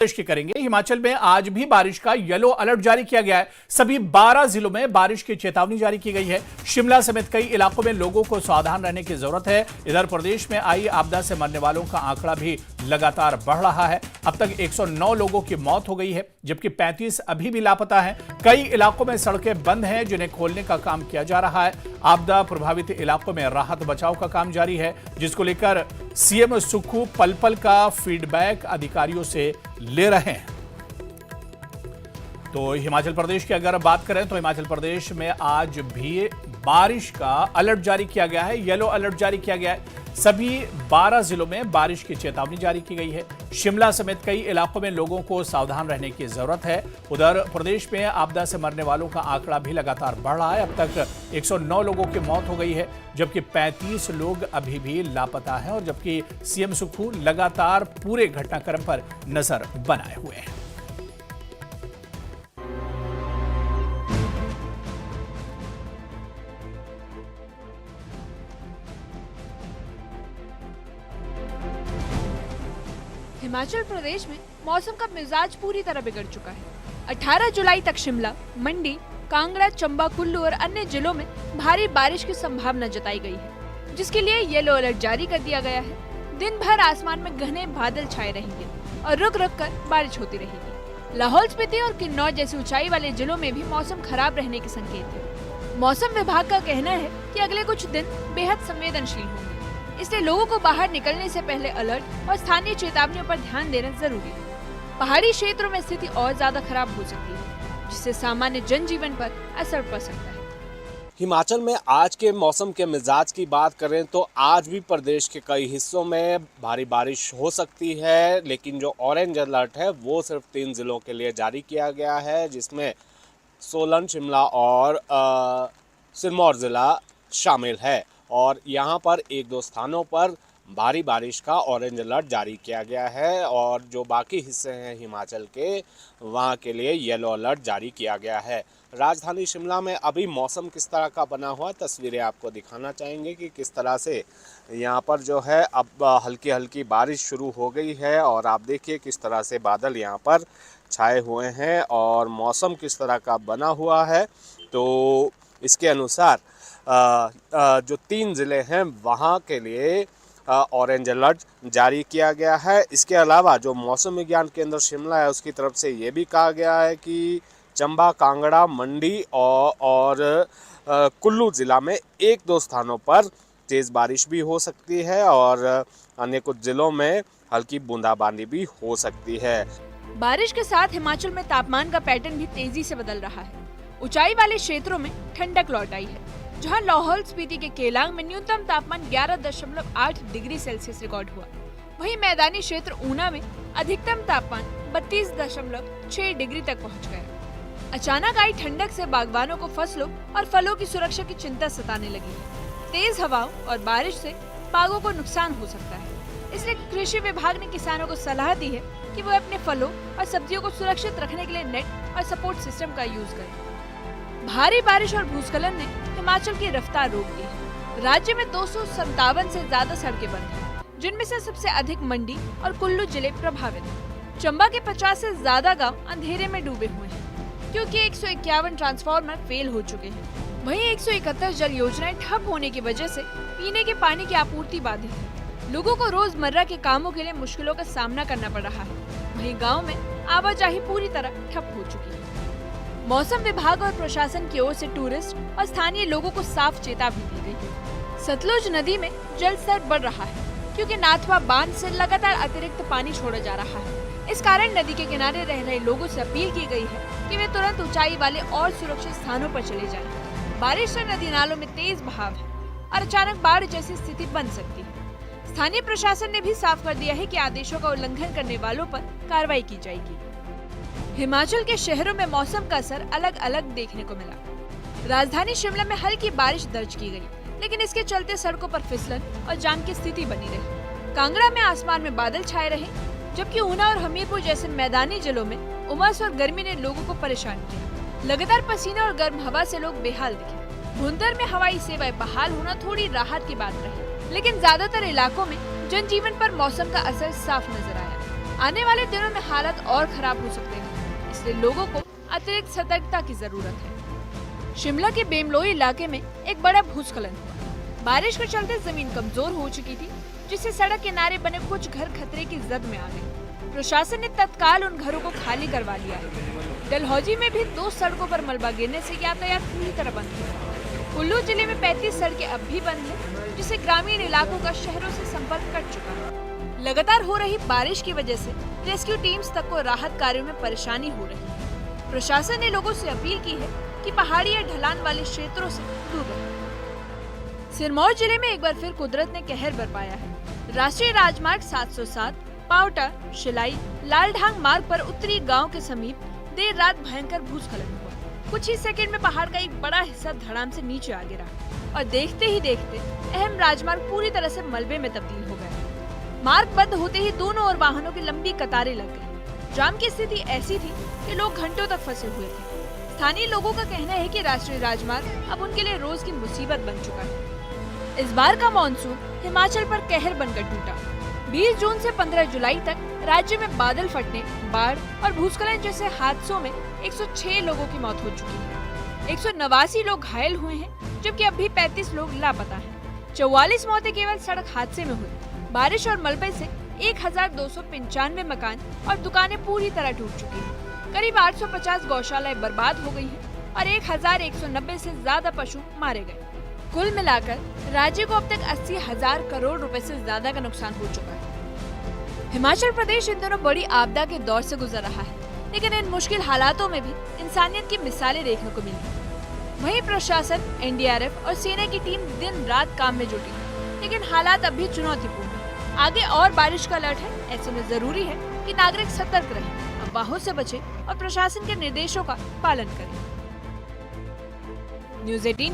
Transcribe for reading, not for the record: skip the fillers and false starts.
प्रदेश की करेंगे। हिमाचल में आज भी बारिश का येलो अलर्ट जारी किया गया है। सभी 12 जिलों में बारिश की चेतावनी जारी की गई है। शिमला समेत कई इलाकों में लोगों को सावधान रहने की जरूरत है। इधर प्रदेश में आई आपदा से मरने वालों का आंकड़ा भी लगातार बढ़ रहा है। अब तक 109 लोगों की मौत हो गई है, जबकि 35 अभी भी लापता हैं। कई इलाकों में सड़कें बंद हैं, जिन्हें खोलने का काम किया जा रहा है। आपदा प्रभावित इलाकों में राहत बचाव का काम जारी है, जिसको लेकर सीएम सुक्खू पल पल का फीडबैक अधिकारियों से ले रहे हैं। तो हिमाचल प्रदेश की अगर बात करें तो हिमाचल प्रदेश में आज भी बारिश का अलर्ट जारी किया गया है, येलो अलर्ट जारी किया गया है। सभी 12 जिलों में बारिश की चेतावनी जारी की गई है। शिमला समेत कई इलाकों में लोगों को सावधान रहने की जरूरत है। उधर प्रदेश में आपदा से मरने वालों का आंकड़ा भी लगातार बढ़ रहा है। अब तक 109 लोगों की मौत हो गई है, जबकि 35 लोग अभी भी लापता हैं। और जबकि सीएम सुक्खू लगातार पूरे घटनाक्रम पर नजर बनाए हुए हैं। हिमाचल प्रदेश में मौसम का मिजाज पूरी तरह बिगड़ चुका है। 18 जुलाई तक शिमला, मंडी, कांगड़ा, चंबा, कुल्लू और अन्य जिलों में भारी बारिश की संभावना जताई गई है, जिसके लिए येलो अलर्ट जारी कर दिया गया है। दिन भर आसमान में घने बादल छाए रहेंगे और रुक रुक कर बारिश होती रहेगी। लाहौल स्पीति और किन्नौर जैसे ऊंचाई वाले जिलों में भी मौसम खराब रहने के संकेत है। मौसम विभाग का कहना है कि अगले कुछ दिन बेहद संवेदनशील होंगे, इसलिए लोगों को बाहर निकलने से पहले अलर्ट और स्थानीय चेतावनियों पर ध्यान देना जरूरी है। पहाड़ी क्षेत्रों में स्थिति और ज्यादा खराब हो सकती है, जिससे सामान्य जनजीवन पर असर पड़ सकता है। हिमाचल में आज के मौसम के मिजाज की बात करें तो आज भी प्रदेश के कई हिस्सों में भारी बारिश हो सकती है, लेकिन जो ऑरेंज अलर्ट है वो सिर्फ 3 जिलों के लिए जारी किया गया है, जिसमें सोलन, शिमला और सिरमौर ज़िला शामिल है। और यहाँ पर 1-2 स्थानों पर भारी बारिश का ऑरेंज अलर्ट जारी किया गया है, और जो बाकी हिस्से हैं हिमाचल के, वहाँ के लिए येलो अलर्ट जारी किया गया है। राजधानी शिमला में अभी मौसम किस तरह का बना हुआ, तस्वीरें आपको दिखाना चाहेंगे कि किस तरह से यहाँ पर जो है अब हल्की हल्की बारिश शुरू हो गई है। और आप देखिए किस तरह से बादल यहाँ पर छाए हुए हैं और मौसम किस तरह का बना हुआ है। तो इसके अनुसार जो 3 ज़िले हैं वहाँ के लिए ऑरेंज अलर्ट जारी किया गया है। इसके अलावा जो मौसम विज्ञान केंद्र शिमला है उसकी तरफ से ये भी कहा गया है कि चंबा, कांगड़ा, मंडी और कुल्लू ज़िला में 1-2 स्थानों पर तेज़ बारिश भी हो सकती है, और अन्य कुछ ज़िलों में हल्की बूंदाबांदी भी हो सकती है। बारिश के साथ हिमाचल में तापमान का पैटर्न भी तेजी से बदल रहा है। ऊंचाई वाले क्षेत्रों में ठंडक लौट आई है, जहां लाहौल स्पीति के केलांग में न्यूनतम तापमान 11.8 डिग्री सेल्सियस रिकॉर्ड हुआ। वहीं मैदानी क्षेत्र ऊना में अधिकतम तापमान 32.6 डिग्री तक पहुंच गया। अचानक आई ठंडक से बागवानों को फसलों और फलों की सुरक्षा की चिंता सताने लगी है। तेज हवाओं और बारिश से बागों को नुकसान हो सकता है, इसलिए कृषि विभाग ने किसानों को सलाह दी है कि वो अपने फलों और सब्जियों को सुरक्षित रखने के लिए नेट और सपोर्ट सिस्टम का यूज करें। भारी बारिश और भूस्खलन ने हिमाचल की रफ्तार रोक दी है। राज्य में 257 से ज्यादा सड़कें बंद हैं, जिनमें से सबसे अधिक मंडी और कुल्लू जिले प्रभावित हैं। चंबा के 50 से ज्यादा गांव अंधेरे में डूबे हुए हैं, क्योंकि 151 ट्रांसफार्मर फेल हो चुके हैं। वहीं 171 जल योजनाएं ठप होने की वजह से पीने के पानी की आपूर्ति बाधित है। लोगों को रोजमर्रा के कामों के लिए मुश्किलों का सामना करना पड़ रहा है। वहीं गाँव में आवाजाही पूरी तरह ठप हो चुकी है। मौसम विभाग और प्रशासन की ओर से टूरिस्ट और स्थानीय लोगों को साफ चेतावनी दी गई है। सतलुज नदी में जल स्तर बढ़ रहा है, क्योंकि नाथवा बांध से लगातार अतिरिक्त पानी छोड़ा जा रहा है। इस कारण नदी के किनारे रह रहे लोगों से अपील की गई है कि वे तुरंत ऊंचाई वाले और सुरक्षित स्थानों पर चले जाएं। बारिश से नदी नालों में तेज बहाव है और अचानक बाढ़ जैसी स्थिति बन सकती है। स्थानीय प्रशासन ने भी साफ कर दिया है कि आदेशों का उल्लंघन करने वालों पर कार्रवाई की जाएगी। हिमाचल के शहरों में मौसम का असर अलग अलग देखने को मिला। राजधानी शिमला में हल्की बारिश दर्ज की गई, लेकिन इसके चलते सड़कों पर फिसलन और जाम की स्थिति बनी रही। कांगड़ा में आसमान में बादल छाए रहे, जबकि ऊना और हमीरपुर जैसे मैदानी जिलों में उमस और गर्मी ने लोगों को परेशान किया। लगातार पसीने और गर्म हवा से लोग बेहाल दिखे। भुंतर में हवाई सेवाएं बहाल होना थोड़ी राहत की बात रही, लेकिन ज्यादातर इलाकों में जनजीवन पर मौसम का असर साफ नजर आया। आने वाले दिनों में हालात और खराब हो सकते हैं, इसलिए लोगों को अतिरिक्त सतर्कता की जरूरत है। शिमला के बेमलोई इलाके में एक बड़ा भूस्खलन हुआ। बारिश के चलते जमीन कमजोर हो चुकी थी, जिससे सड़क किनारे बने कुछ घर खतरे की जद में आ गए। प्रशासन ने तत्काल उन घरों को खाली करवा लिया है। डलहौजी में भी 2 सड़कों पर मलबा गिरने से यातायात पूरी तरह बंद है। कुल्लू जिले में 35 सड़कें अब भी बंद है, जिससे ग्रामीण इलाकों का शहरों से संपर्क कट चुका है। लगातार हो रही बारिश की वजह से रेस्क्यू टीम्स तक को राहत कार्यों में परेशानी हो रही है। प्रशासन ने लोगों से अपील की है कि पहाड़ी या ढलान वाले क्षेत्रों से दूर रहें। सिरमौर जिले में एक बार फिर कुदरत ने कहर बरपाया है। राष्ट्रीय राजमार्ग 707 पावटा शिलाई लालढांग मार्ग पर उत्तरी गांव के समीप देर रात भयंकर भूस्खलन हुआ। कुछ ही सेकंड में पहाड़ का एक बड़ा हिस्सा धड़ाम से नीचे आ गिरा और देखते ही देखते अहम राजमार्ग पूरी तरह से मलबे में तब्दील हो गया। मार्ग बंद होते ही दोनों ओर वाहनों की लंबी कतारें लग गई। जाम की स्थिति ऐसी थी कि लोग घंटों तक फंसे हुए थे। स्थानीय लोगों का कहना है कि राष्ट्रीय राजमार्ग अब उनके लिए रोज की मुसीबत बन चुका है। इस बार का मानसून हिमाचल पर कहर बनकर टूटा। 20 जून से 15 जुलाई तक राज्य में बादल फटने, बाढ़ और भूस्खलन जैसे हादसों में 106 लोगों की मौत हो चुकी है। 189 लोग घायल हुए हैं, जबकि अब भी 35 लोग लापता हैं। 44 मौतें केवल सड़क हादसे में हुई। बारिश और मलबे से 1295 मकान और दुकानें पूरी तरह टूट चुकी हैं। करीब 850 गौशालाएं बर्बाद हो गई हैं और 1190 से ज्यादा पशु मारे गए। कुल मिलाकर राज्य को अब तक 80,000 करोड़ रुपए से ज्यादा का नुकसान हो चुका है। हिमाचल प्रदेश इन दिनों बड़ी आपदा के दौर से गुजर रहा है, लेकिन इन मुश्किल हालातों में भी इंसानियत की मिसालें देखने को मिली। वहीं प्रशासन, एनडीआरएफ और सेना की टीम दिन रात काम में जुटी है, लेकिन हालात अब भी चुनौतीपूर्ण है। आगे और बारिश का अलर्ट है। ऐसे में जरूरी है कि नागरिक सतर्क रहें, अफवाहों से बचें और प्रशासन के निर्देशों का पालन करें। न्यूज़ 18